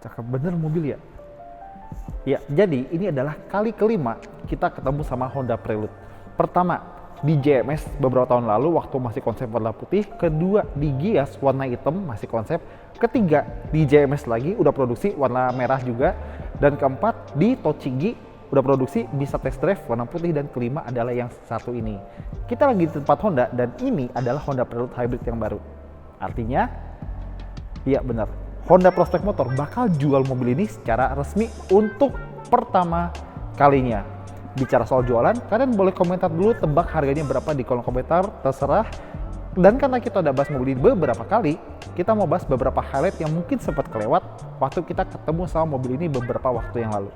Cakep bener mobil ya. Ya, jadi ini adalah kali kelima kita ketemu sama Honda Prelude. Pertama, di JMS beberapa tahun lalu waktu masih konsep warna putih. Kedua, di Gias warna hitam masih konsep. Ketiga, di JMS lagi udah produksi warna merah juga. Dan keempat, di Tochigi udah produksi bisa test drive warna putih. Dan kelima adalah yang satu ini. Kita lagi di tempat Honda dan ini adalah Honda Prelude Hybrid yang baru. Artinya, iya benar, Honda Prospect Motor bakal jual mobil ini secara resmi untuk pertama kalinya. Bicara soal jualan, kalian boleh komentar dulu tebak harganya berapa di kolom komentar, terserah. Dan karena kita udah bahas mobil ini beberapa kali, kita mau bahas beberapa highlight yang mungkin sempat kelewat waktu kita ketemu sama mobil ini beberapa waktu yang lalu.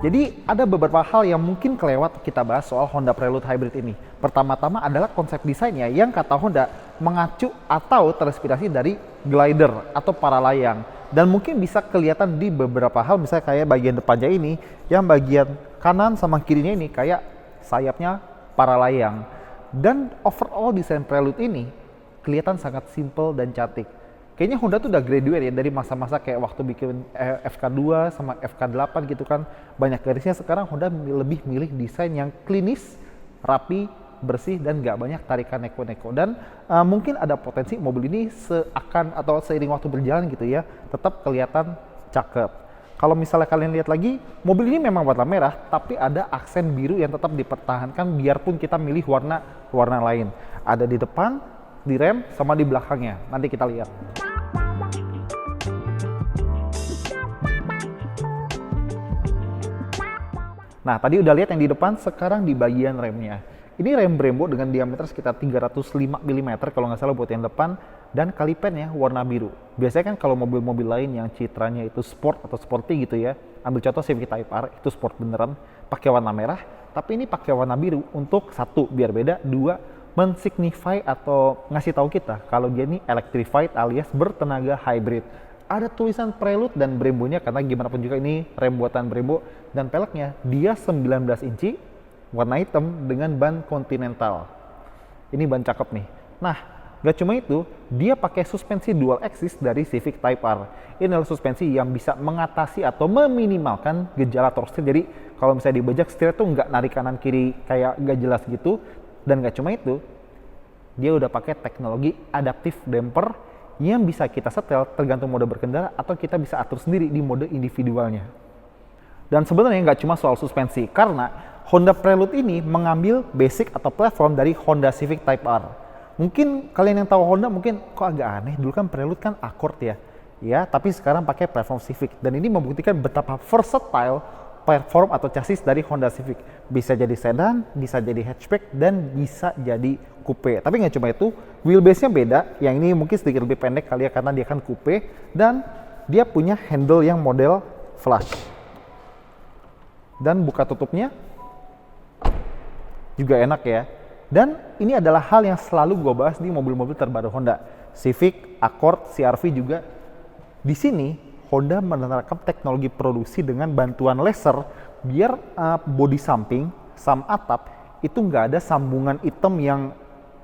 Jadi ada beberapa hal yang mungkin kelewat kita bahas soal Honda Prelude Hybrid ini. Pertama-tama adalah konsep desainnya yang kata Honda mengacu atau terinspirasi dari glider atau para layang. Dan mungkin bisa kelihatan di beberapa hal, misalnya kayak bagian depannya ini, yang bagian kanan sama kirinya ini kayak sayapnya para layang. Dan overall desain Prelude ini kelihatan sangat simple dan cantik. Kayaknya Honda tuh udah graduate ya dari masa-masa kayak waktu bikin FK2 sama FK8 gitu kan. Banyak garisnya, sekarang Honda lebih milih desain yang klinis, rapi, bersih, dan gak banyak tarikan neko-neko. Dan mungkin ada potensi mobil ini seakan atau seiring waktu berjalan gitu ya, tetap kelihatan cakep. Kalau misalnya kalian lihat lagi, mobil ini memang warna merah, tapi ada aksen biru yang tetap dipertahankan biarpun kita milih warna lain. Ada di depan, di rem, sama di belakangnya. Nanti kita lihat. Nah, tadi udah lihat yang di depan, sekarang di bagian remnya. Ini rem Brembo dengan diameter sekitar 305 mm kalau nggak salah buat yang depan, dan kalipernya warna biru. Biasanya kan kalau mobil-mobil lain yang citranya itu sport atau sporty gitu ya, ambil contoh Civic Type R, itu sport beneran, pakai warna merah, tapi ini pakai warna biru untuk satu, biar beda, dua, mensignify atau ngasih tahu kita kalau dia ini electrified alias bertenaga hybrid. Ada tulisan Prelude dan Brembo-nya karena gimana pun juga ini rem buatan Brembo, dan peleknya dia 19 inci warna hitam dengan ban Continental. Ini ban cakep nih. Nah, gak cuma itu, dia pakai suspensi dual axis dari Civic Type R. Ini adalah suspensi yang bisa mengatasi atau meminimalkan gejala torque steer. Jadi kalau misalnya dibajak setir tuh nggak narik kanan kiri kayak gak jelas gitu. Dan gak cuma itu, dia udah pakai teknologi adaptive damper yang bisa kita setel tergantung mode berkendara atau kita bisa atur sendiri di mode individualnya. Dan sebenarnya nggak cuma soal suspensi, karena Honda Prelude ini mengambil basic atau platform dari Honda Civic Type R. Mungkin kalian yang tahu Honda mungkin kok agak aneh, dulu kan Prelude kan Accord ya. Ya, tapi sekarang pakai platform Civic, dan ini membuktikan betapa versatile platform atau chassis dari Honda Civic. Bisa jadi sedan, bisa jadi hatchback, dan bisa jadi coupe. Tapi nggak cuma itu, wheelbase-nya beda. Yang ini mungkin sedikit lebih pendek kali ya karena dia kan coupe, dan dia punya handle yang model flush. Dan buka tutupnya juga enak ya. Dan ini adalah hal yang selalu gue bahas di mobil-mobil terbaru Honda. Civic, Accord, CR-V juga. Di sini Honda menerapkan teknologi produksi dengan bantuan laser biar bodi samping sama atap itu nggak ada sambungan hitam yang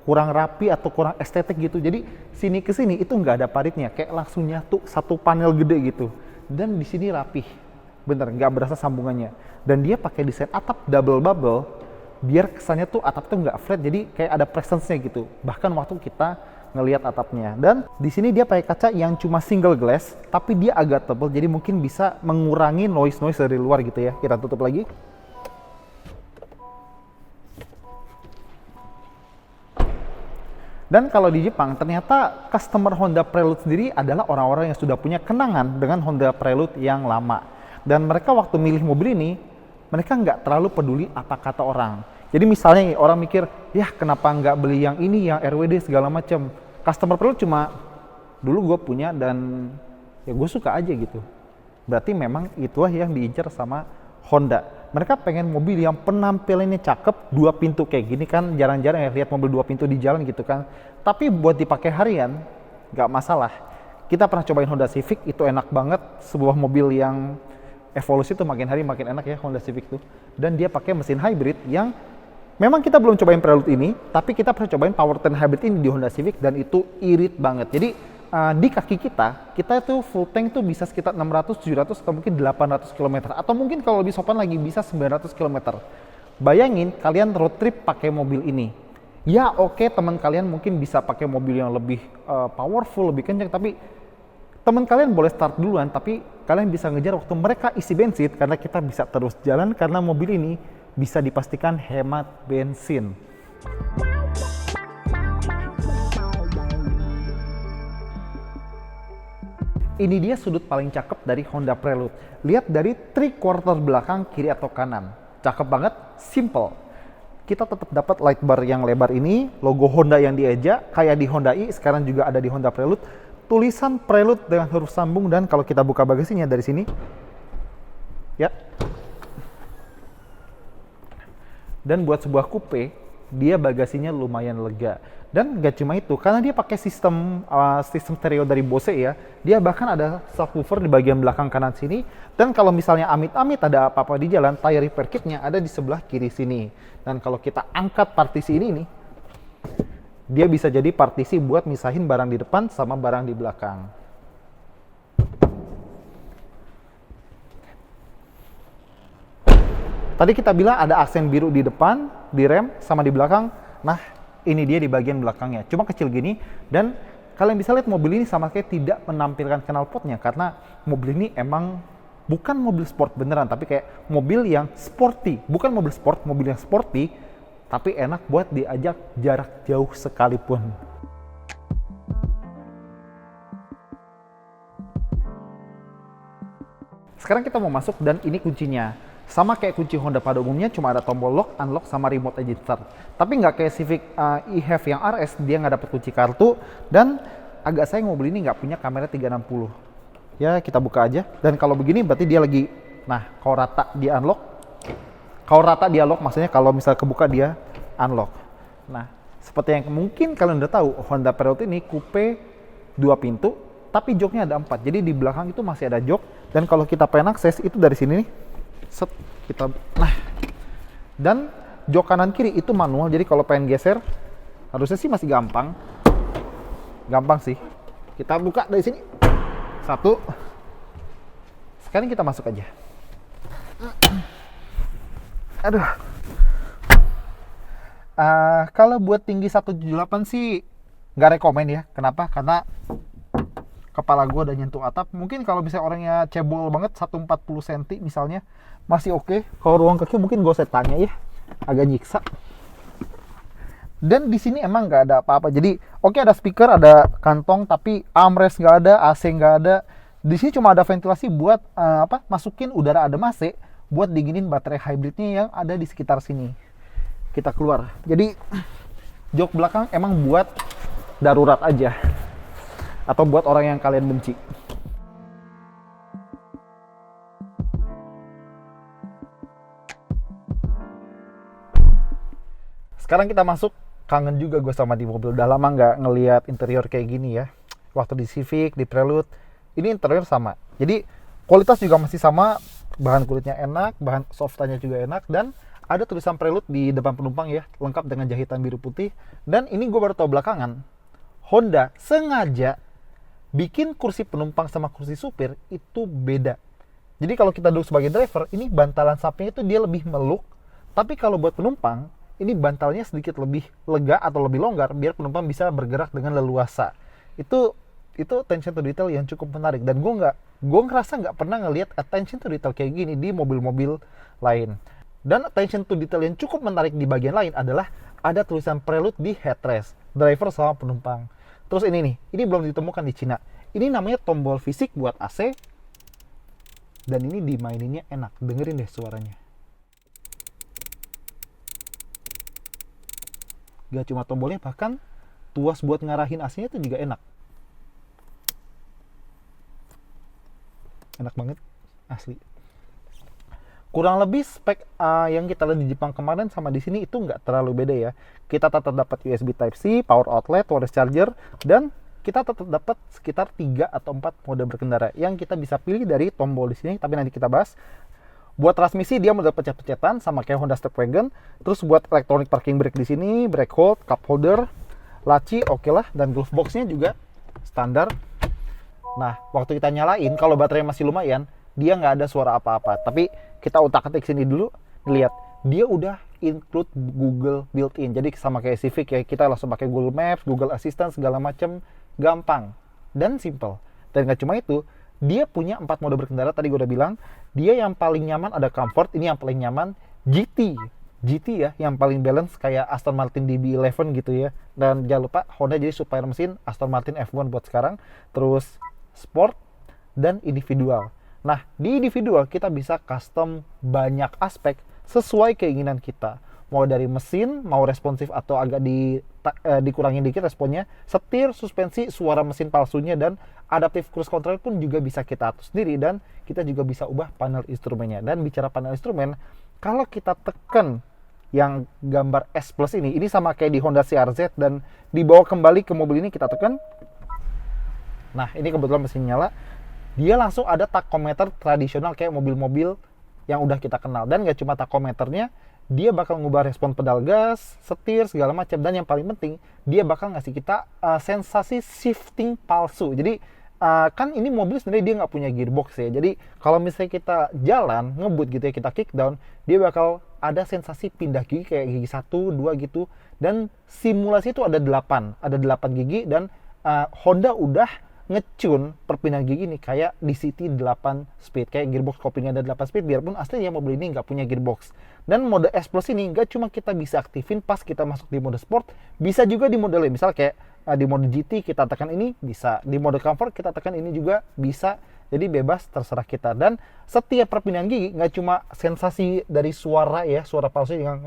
kurang rapi atau kurang estetik gitu. Jadi sini ke sini itu nggak ada paritnya, kayak langsung nyatu satu panel gede gitu. Dan di sini rapih, bener nggak berasa sambungannya. Dan dia pakai desain atap double bubble biar kesannya tuh atap tuh nggak flat, jadi kayak ada presence-nya gitu. Bahkan waktu kita ngelihat atapnya. Dan di sini dia pakai kaca yang cuma single glass, tapi dia agak tebal, jadi mungkin bisa mengurangi noise dari luar gitu ya. Kita tutup lagi. Dan kalau di Jepang, ternyata customer Honda Prelude sendiri adalah orang-orang yang sudah punya kenangan dengan Honda Prelude yang lama. Dan mereka waktu milih mobil ini, mereka nggak terlalu peduli apa kata orang. Jadi misalnya nih, orang mikir, ya kenapa nggak beli yang ini, yang RWD segala macam. Customer Prelude cuma, dulu gue punya dan ya gue suka aja gitu. Berarti memang itulah yang diincar sama Honda. Mereka pengen mobil yang penampilannya cakep, 2 pintu kayak gini kan, jarang-jarang ya lihat mobil 2 pintu di jalan gitu kan. Tapi buat dipakai harian, nggak masalah. Kita pernah cobain Honda Civic, itu enak banget, sebuah mobil yang evolusi tuh makin hari makin enak ya Honda Civic tuh. Dan dia pakai mesin hybrid yang memang kita belum cobain Prelude ini, tapi kita pernah cobain powertrain hybrid ini di Honda Civic dan itu irit banget. Jadi di kaki kita itu full tank tuh bisa sekitar 600, 700 atau mungkin 800 km atau mungkin kalau lebih sopan lagi bisa 900 km. Bayangin kalian road trip pakai mobil ini. Ya oke, teman kalian mungkin bisa pakai mobil yang lebih powerful, lebih kencang, tapi teman kalian boleh start duluan, tapi kalian bisa ngejar waktu mereka isi bensin karena kita bisa terus jalan karena mobil ini bisa dipastikan hemat bensin. Ini dia sudut paling cakep dari Honda Prelude. Lihat dari 3/4 belakang, kiri atau kanan. Cakep banget, simple. Kita tetap dapat light bar yang lebar ini, logo Honda yang dieja, kayak di Honda i, sekarang juga ada di Honda Prelude. Tulisan Prelude dengan huruf sambung, dan kalau kita buka bagasinya dari sini, ya. Dan buat sebuah coupe, dia bagasinya lumayan lega. Dan gak cuma itu, karena dia pakai sistem stereo dari Bose ya, dia bahkan ada subwoofer di bagian belakang kanan sini. Dan kalau misalnya amit-amit ada apa-apa di jalan, tire repair kitnya ada di sebelah kiri sini. Dan kalau kita angkat partisi ini nih, dia bisa jadi partisi buat misahin barang di depan sama barang di belakang. Tadi kita bilang ada aksen biru di depan, di rem, sama di belakang. Nah, ini dia di bagian belakangnya. Cuma kecil gini, dan kalian bisa lihat mobil ini sama kayak tidak menampilkan knalpotnya karena mobil ini emang bukan mobil sport beneran, tapi kayak mobil yang sporty. Bukan mobil sport, mobil yang sporty, tapi enak buat diajak jarak jauh sekalipun. Sekarang kita mau masuk dan ini kuncinya. Sama kayak kunci Honda pada umumnya, cuma ada tombol lock, unlock, sama remote engine start. Tapi nggak kayak Civic e-Have yang RS, dia nggak dapat kunci kartu. Dan agak sayang mobil ini nggak punya kamera 360. Ya kita buka aja. Dan kalau begini berarti dia lagi, nah kalau rata dia unlock. Kalau rata dia lock, maksudnya kalau misalnya kebuka dia unlock. Nah seperti yang mungkin kalian udah tahu, Honda Prelude ini coupe 2 pintu, tapi joknya ada 4. Jadi di belakang itu masih ada jok. Dan kalau kita pengen akses itu dari sini nih. Set, kita, nah, dan jok kanan kiri itu manual, jadi kalau pengen geser harusnya sih masih gampang sih. Kita buka dari sini, satu. Sekarang kita masuk aja. Aduh, kalau buat tinggi 178 sih nggak rekomen ya. Kenapa? Karena kepala gue udah nyentuh atap. Mungkin kalau misalnya orangnya cebol banget 140 cm misalnya masih oke. Kalau ruang kaki mungkin gue tanya ya, agak nyiksa. Dan di sini emang nggak ada apa-apa. Jadi oke, ada speaker, ada kantong, tapi armrest nggak ada, AC nggak ada. Di sini cuma ada ventilasi buat masukin udara adem AC buat dinginin baterai hybridnya yang ada di sekitar sini. Kita keluar. Jadi jok belakang emang buat darurat aja, atau buat orang yang kalian benci. Sekarang kita masuk. Kangen juga gue sama di mobil. Udah lama nggak ngelihat interior kayak gini ya. Waktu di Civic, di Prelude, ini interior sama. Jadi kualitas juga masih sama. Bahan kulitnya enak, bahan softannya juga enak, dan ada tulisan Prelude di depan penumpang ya, lengkap dengan jahitan biru putih. Dan ini gue baru tahu belakangan, Honda sengaja bikin kursi penumpang sama kursi supir itu beda. Jadi kalau kita duduk sebagai driver, ini bantalan sampingnya itu dia lebih meluk. Tapi kalau buat penumpang, ini bantalnya sedikit lebih lega atau lebih longgar biar penumpang bisa bergerak dengan leluasa. Itu attention to detail yang cukup menarik, dan gue ngerasa nggak pernah ngelihat attention to detail kayak gini di mobil-mobil lain. Dan attention to detail yang cukup menarik di bagian lain adalah ada tulisan Prelude di headrest, driver sama penumpang. Terus ini nih, ini belum ditemukan di Cina. Ini namanya tombol fisik buat AC, dan ini dimaininnya enak. Dengerin deh suaranya. Gak cuma tombolnya, bahkan tuas buat ngarahin AC-nya itu juga enak. Enak banget, asli. Kurang lebih spek yang kita lihat di Jepang kemarin sama di sini itu nggak terlalu beda ya. Kita tetap dapat USB Type-C, power outlet, wireless charger, dan kita tetap dapat sekitar 3 atau 4 mode berkendara yang kita bisa pilih dari tombol di sini, tapi nanti kita bahas. Buat transmisi dia mode pencet-pencetan sama kayak Honda Stepwagon. Terus buat electronic parking brake di sini, brake hold, cup holder, laci oke lah, dan glove boxnya juga standar. Nah, waktu kita nyalain, kalau baterai masih lumayan, dia nggak ada suara apa-apa. Tapi kita utak-atik sini dulu, lihat dia udah include Google built-in. Jadi sama kayak Civic ya, kita langsung pakai Google Maps, Google Assistant segala macam, gampang dan simple. Dan nggak cuma itu, dia punya 4 mode berkendara. Tadi gue udah bilang, dia yang paling nyaman ada Comfort, ini yang paling nyaman GT ya, yang paling balance kayak Aston Martin DB11 gitu ya. Dan jangan lupa Honda jadi supplier mesin Aston Martin F1 buat sekarang. Terus Sport dan individual. Nah, di individual kita bisa custom banyak aspek sesuai keinginan kita. Mau dari mesin, mau responsif atau agak dikurangin dikit responnya, setir, suspensi, suara mesin palsunya, dan adaptive cruise control pun juga bisa kita atur sendiri, dan kita juga bisa ubah panel instrumennya. Dan bicara panel instrumen, kalau kita tekan yang gambar S Plus ini sama kayak di Honda CR-Z, dan dibawa kembali ke mobil ini kita tekan. Nah, ini kebetulan mesin nyala, dia langsung ada tachometer tradisional kayak mobil-mobil yang udah kita kenal. Dan gak cuma tachometernya, dia bakal ngubah respon pedal gas, setir, segala macam. Dan yang paling penting, dia bakal ngasih kita sensasi shifting palsu. Jadi kan ini mobil sebenarnya dia nggak punya gearbox ya. Jadi kalau misalnya kita jalan, ngebut gitu ya, kita kick down, dia bakal ada sensasi pindah gigi kayak gigi 1, 2 gitu. Dan simulasi itu ada 8 gigi, dan Honda udah ngecun perpindahan gigi nih kayak di City 8 speed, kayak gearbox kopling ada 8 speed, biarpun aslinya mobil ini nggak punya gearbox. Dan mode S Plus ini nggak cuma kita bisa aktifin pas kita masuk di mode sport, bisa juga di mode lain. Misal kayak di mode GT kita tekan ini bisa, di mode comfort kita tekan ini juga bisa. Jadi bebas, terserah kita. Dan setiap perpindahan gigi nggak cuma sensasi dari suara ya, suara palsu yang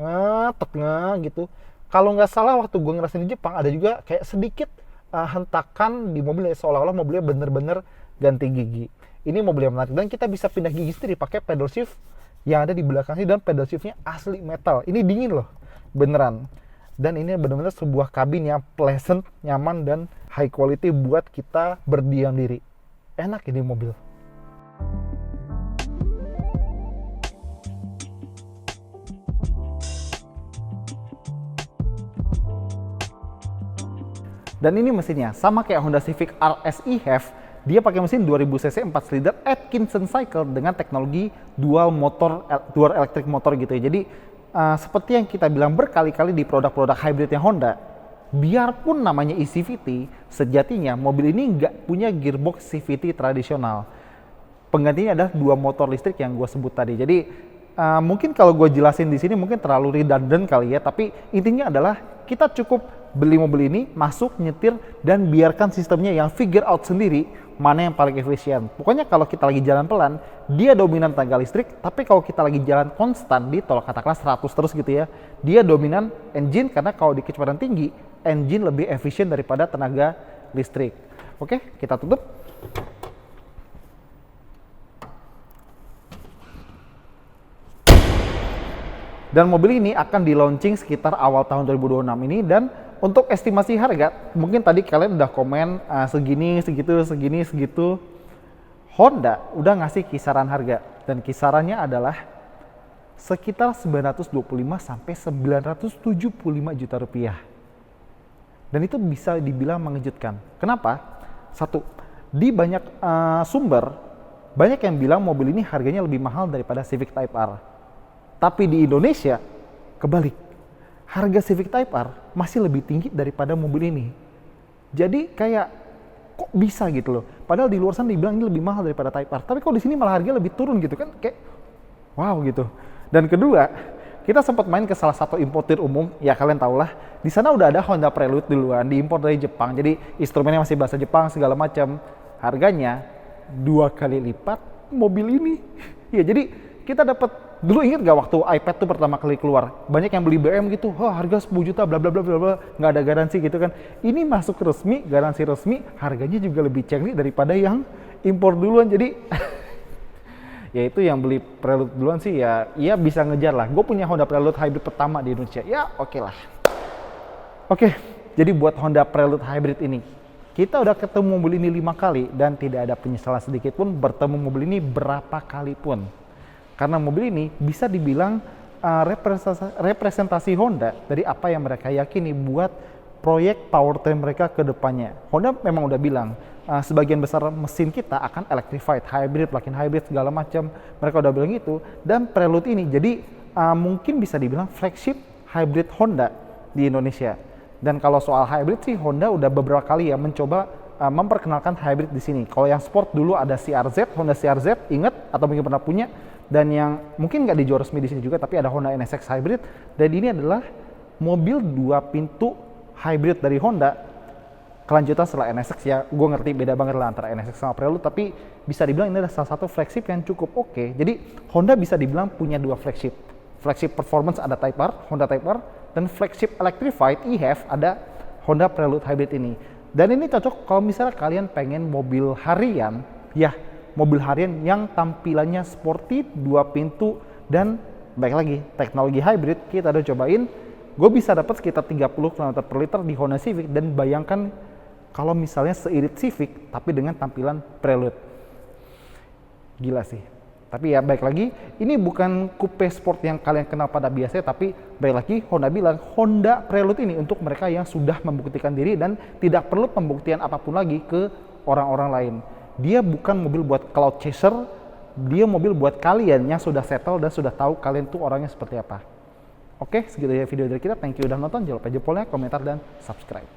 gitu. Kalau nggak salah waktu gue ngerasain di Jepang ada juga kayak sedikit hentakan di mobil, seolah-olah mobilnya bener-bener ganti gigi. Ini mobil yang menarik, dan kita bisa pindah gigi sendiri pakai pedal shift yang ada di belakang sini, dan pedal shiftnya asli metal. Ini dingin loh, beneran. Dan ini bener-bener sebuah kabin yang pleasant, nyaman, dan high quality buat kita berdiam diri. Enak ini mobil. Dan ini mesinnya sama kayak Honda Civic RSI HEV, dia pakai mesin 2000 cc 4 silinder Atkinson cycle dengan teknologi dual electric motor gitu ya. Jadi seperti yang kita bilang berkali-kali di produk-produk hybridnya Honda, biarpun namanya eCVT, sejatinya mobil ini nggak punya gearbox CVT tradisional. Penggantinya adalah 2 motor listrik yang gue sebut tadi. Jadi mungkin kalau gue jelasin di sini mungkin terlalu redundant kali ya, tapi intinya adalah kita cukup beli mobil ini, masuk, nyetir, dan biarkan sistemnya yang figure out sendiri mana yang paling efisien. Pokoknya kalau kita lagi jalan pelan, dia dominan tenaga listrik, tapi kalau kita lagi jalan konstan di tol katakanlah 100 terus gitu ya, dia dominan engine, karena kalau di kecepatan tinggi, engine lebih efisien daripada tenaga listrik. Oke, kita tutup. Dan mobil ini akan di launching sekitar awal tahun 2026 ini, dan untuk estimasi harga, mungkin tadi kalian udah komen segini, segitu. Honda udah ngasih kisaran harga, dan kisarannya adalah sekitar 925 sampai 975 juta rupiah. Dan itu bisa dibilang mengejutkan. Kenapa? Satu, di banyak sumber, banyak yang bilang mobil ini harganya lebih mahal daripada Civic Type R. Tapi di Indonesia, kebalik. Harga Civic Type R masih lebih tinggi daripada mobil ini. Jadi kayak kok bisa gitu loh. Padahal di luar sana dibilang ini lebih mahal daripada Type R. Tapi kok di sini malah harganya lebih turun gitu kan, kayak wow gitu. Dan kedua, kita sempat main ke salah satu importir umum, ya kalian tau lah. Di sana udah ada Honda Prelude duluan, diimpor dari Jepang. Jadi instrumennya masih bahasa Jepang segala macam. Harganya 2 kali lipat mobil ini. Ya jadi kita dapat. Dulu inget gak waktu iPad tuh pertama kali keluar, banyak yang beli BM gitu, harga 10 juta bla bla bla bla bla, nggak ada garansi gitu kan. Ini masuk resmi, garansi resmi, harganya juga lebih cengli daripada yang impor duluan. Jadi ya itu yang beli Prelude duluan sih ya bisa ngejar lah. Gue punya Honda Prelude hybrid pertama di Indonesia, ya oke lah. Oke, jadi buat Honda Prelude hybrid ini, Kita udah ketemu mobil ini 5 kali dan tidak ada penyesalan sedikit pun bertemu mobil ini berapa kali pun. Karena mobil ini bisa dibilang representasi Honda dari apa yang mereka yakini buat proyek powertrain mereka ke depannya. Honda memang udah bilang sebagian besar mesin kita akan electrified, hybrid, plug-in hybrid segala macam. Mereka udah bilang itu, dan Prelude ini jadi mungkin bisa dibilang flagship hybrid Honda di Indonesia. Dan kalau soal hybrid sih Honda udah beberapa kali ya mencoba memperkenalkan hybrid di sini. Kalau yang sport dulu ada CR-Z, Honda CR-Z, inget atau mungkin pernah punya. Dan yang mungkin nggak dijual resmi di sini juga, tapi ada Honda NSX hybrid. Dan ini adalah mobil 2 pintu hybrid dari Honda. Kelanjutan setelah NSX ya, gue ngerti beda banget lah antara NSX sama Prelude, tapi bisa dibilang ini adalah salah satu flagship yang cukup oke. Jadi Honda bisa dibilang punya 2 flagship. Flagship performance ada Type R, Honda Type R, dan flagship electrified EHEV ada Honda Prelude Hybrid ini. Dan ini cocok kalau misalnya kalian pengen mobil harian, ya mobil harian yang tampilannya sporty, 2 pintu, dan baik lagi teknologi hybrid kita udah cobain. Gue bisa dapat sekitar 30 km/liter di Honda Civic, dan bayangkan kalau misalnya seirit Civic tapi dengan tampilan Prelude. Gila sih. Tapi ya baik lagi, ini bukan coupe sport yang kalian kenal pada biasanya, tapi baik lagi Honda bilang Honda Prelude ini untuk mereka yang sudah membuktikan diri dan tidak perlu pembuktian apapun lagi ke orang-orang lain. Dia bukan mobil buat cloud chaser, dia mobil buat kalian yang sudah settle dan sudah tahu kalian tuh orangnya seperti apa. Oke, segitu ya video dari kita. Thank you udah nonton. Jangan lupa jempolnya, komentar, dan subscribe.